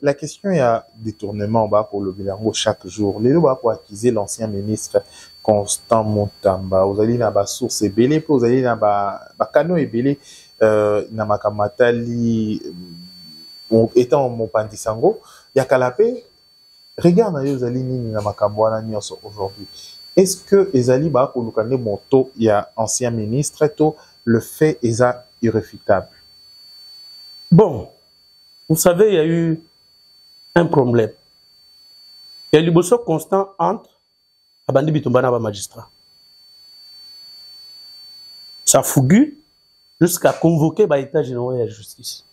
la question, il y a détournement pour le bilango chaque jour. Les lois pour accuser l'ancien ministre Constant Mutamba. Vous allez dans la source ébélée, vous allez dans la canot ébélé, dans ma kamatali, étant mon pandisango, il y a Kalapé. Regarde, vous allez dans ma kamboana aujourd'hui. Est-ce que Ezali ba pour le moto, il y a ancien ministre, tout le fait est irréfutable? Bon, vous savez, il y a eu un problème. Il y a eu le constant entre Abandi Bitombana et magistrat. Ça fougue jusqu'à convoquer l'État général de la justice.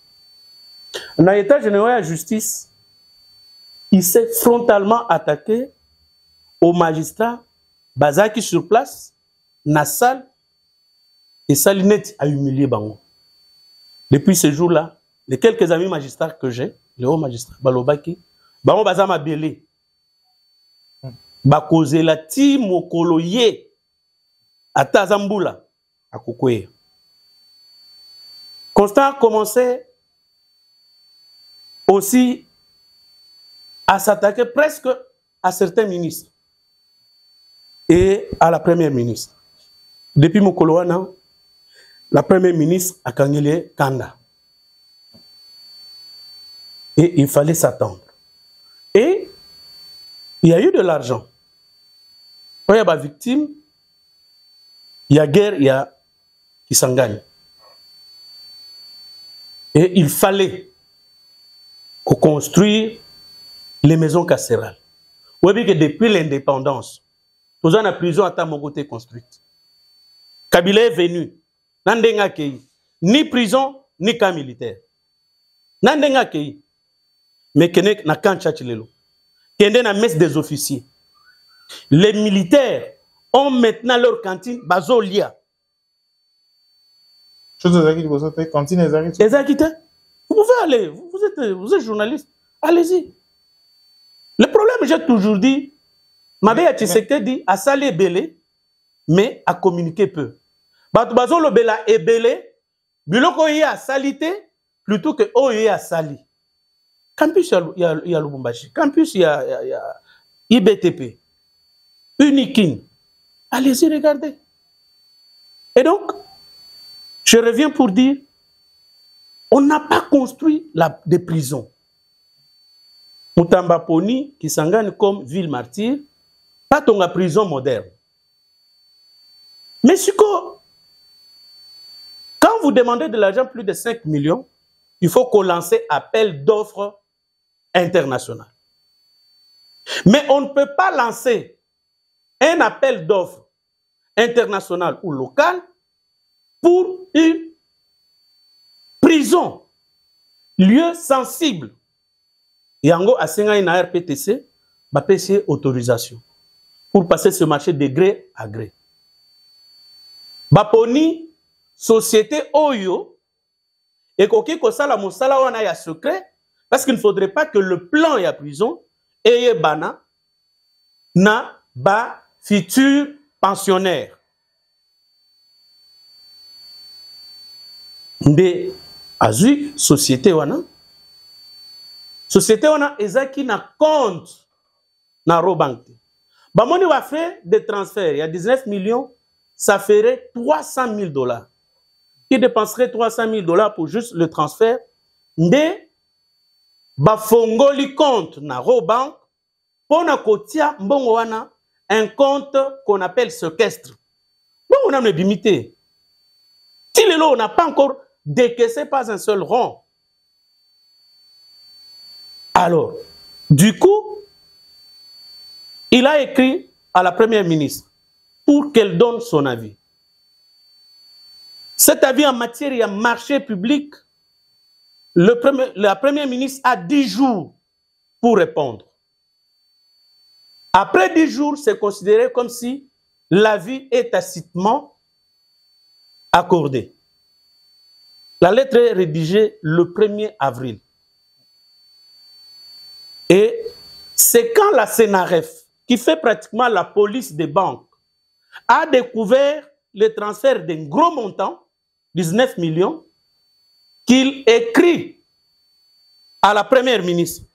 Dans l'État général de la justice, il s'est frontalement attaqué aux magistrats Bazaki sur place, Nassal, et Salinette a humilié Bango. Depuis ce jour-là, les quelques amis magistrats que j'ai, les hauts magistrats, Balobaki, Bango Bazama Belé, Bakoze la Timo Koloye, à Tazamboula, à Kokoye. Constant a commencé aussi à s'attaquer presque à certains ministres et à la première ministre. Depuis Mokoloana, la première ministre a Kangele Kanda. Et il fallait s'attendre. Et il y a eu de l'argent. Quand il y a des victimes, il y a guerre, il y a qui s'en gagne. Et il fallait construire les maisons carcérales. Vous voyez que depuis l'indépendance, nous avons la prison à Tamogoté construite. Kabila est venu. Nandenga Kei. Ni prison, ni camp militaire. Nandenga Kei. Mais Kenek n'a qu'un tchatchilelo. Kende na messe des officiers. Les militaires ont maintenant leur cantine Bazolia. Chose de cantine Ezakite. Vous pouvez aller. Vous êtes journaliste. Allez-y. Le problème, j'ai toujours dit, Mabé Tshisekedi dit à saler belé, mais à communiquer peu. Batubazo le bela est belé, biloko y a salité plutôt que o y a sali. Campus il y a Lubumbashi, campus il y a IBTP, Unikin. Allez-y regardez. Et donc, je reviens pour dire, on n'a pas construit des prisons. Mutamba Poni qui s'engage comme ville martyre, pas ton prison moderne. Mais quand vous demandez de l'argent plus de 5 millions, il faut qu'on lance appel d'offres internationales. Mais on ne peut pas lancer un appel d'offres international ou local pour une prison, lieu sensible. Yango a signé une RPTC, va payer autorisation pour passer ce marché de gré à gré. Baponi, société Oyo, et koki kosala mosala wana ya secret, parce qu'il ne faudrait pas que le plan ya prison eye bana na ba futur pensionnaire. Nde azu société wana. Société wana ezaki na compte na Robank. Bamoni va faire des transferts. Il y a 19 millions, ça ferait 300 000 $. Qui dépenserait 300 000 $ pour juste le transfert? Nde bafongoli compte na Robank pour na kotia mbongo wana un compte qu'on appelle séquestre. Bon, on a une limité. Si le lot n'a pas encore décaissé pas un seul rond. Alors, du coup, il a écrit à la première ministre pour qu'elle donne son avis. Cet avis en matière de marché public, la première ministre a 10 jours pour répondre. Après 10 jours, c'est considéré comme si l'avis est tacitement accordé. La lettre est rédigée le 1er avril. Et c'est quand la CNRF, qui fait pratiquement la police des banques, a découvert le transfert d'un gros montant, 19 millions, qu'il écrit à la première ministre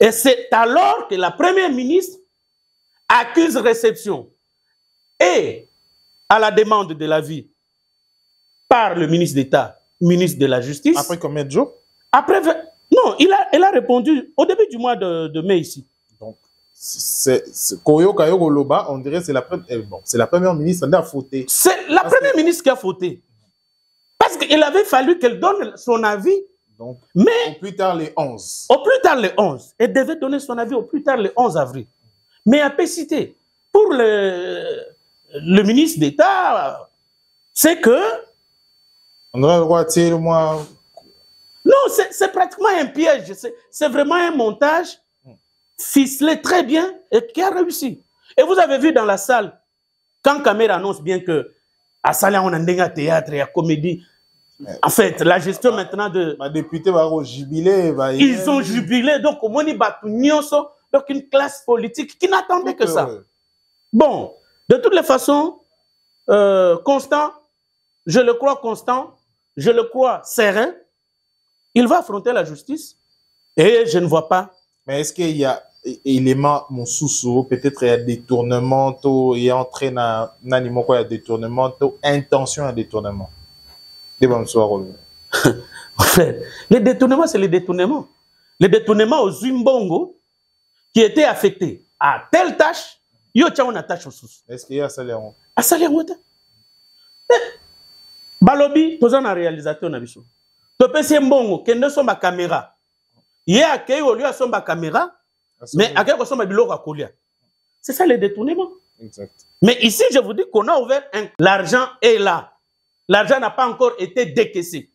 Et c'est alors que la première ministre accuse réception et à la demande de l'avis par le ministre d'État, ministre de la Justice. Après combien de jours? Après, non, elle a répondu au début du mois de mai ici. Donc, Koyo Kayo Loba, on dirait que c'est la première ministre qui a fauté. C'est la première ministre qui a fauté. Parce qu'il avait fallu qu'elle donne son avis. Donc, mais au plus tard les 11. Au plus tard les 11. Elle devait donner son avis au plus tard le 11 avril. Mais à cité, pour le ministre d'État, c'est que... On aurait le droit de moi... Non, c'est pratiquement un piège. C'est vraiment un montage ficelé très bien et qui a réussi. Et vous avez vu dans la salle, quand Caméra annonce bien que à Salé, on a un théâtre, il y a comédie. En fait, la gestion maintenant de... Les députés vont jubiler. Ils ont jubilé. Donc, au moins, donc une classe politique qui n'attendait que ça. Bon, de toutes les façons, Constant, je le crois constant, je le crois serein. Il va affronter la justice et je ne vois pas. Mais est-ce qu'il y a élément mon sous-sous, peut-être il y a détournement, il y a entraîné un animal, il y a détournement, intention à détournement. En fait, les détournements, c'est les détournements. Les détournements aux Zimbongo qui étaient affectés à telle tâche, il y a une tâche au sous. Est-ce qu'il y a salaire? À salaire, Balobi, tu as un réalisateur. Tu peux se mbongo, que ne sont ma caméra. Il y a accueilli au lieu à son caméra, mais à quel son biloko à colia. C'est ça le détournement. Exact. Mais ici, je vous dis qu'on a ouvert un. L'argent est là. L'argent n'a pas encore été décaissé.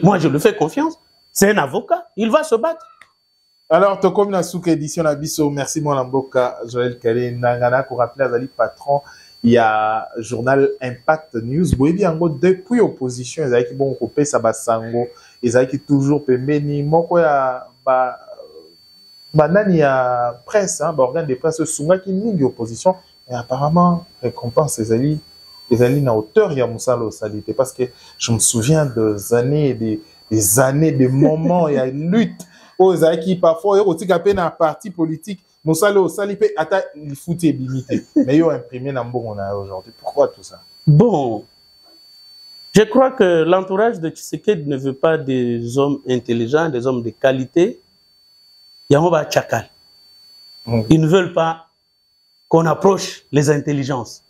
Moi, je lui fais confiance. C'est un avocat. Il va se battre. Alors, tu comme la sous-édition Abisso, merci mon Lamboka, Joël Kalé, Nangana, pour rappeler à Zali Patron. Il y a journal Impact News. Bien, depuis opposition, ils ont bon coupé ça basango, ils ont toujours pemeni. Moko ya banani ya presse, organe de presse sunga qui mingi opposition. Et apparemment, récompense les alliés na hauteur il y a Moussalo salité parce que je me souviens des années, des années, des moments, il y a une lutte. Aux qui parfois aussi capé dans parti politique. Moussalo salipé atta il fout limité. Mais ils ont imprimé dans on a aujourd'hui. Pourquoi tout ça? Bon, je crois que l'entourage de Tshisekedi ne veut pas des hommes intelligents, des hommes de qualité. Yamoba Tchakal. Ils ne veulent pas qu'on approche les intelligences.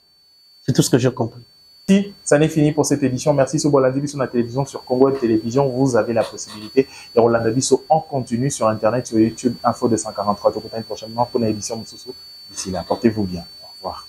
C'est tout ce que j'ai compris. Si ça n'est fini pour cette édition, merci sur Bolandi sur la télévision, sur Congo Web Télévision, vous avez la possibilité. Et Rolanda Bisso en continu sur Internet, sur YouTube, Info 243. Tout le temps prochainement pour une édition Moussoussou. D'ici là, portez-vous bien. Au revoir.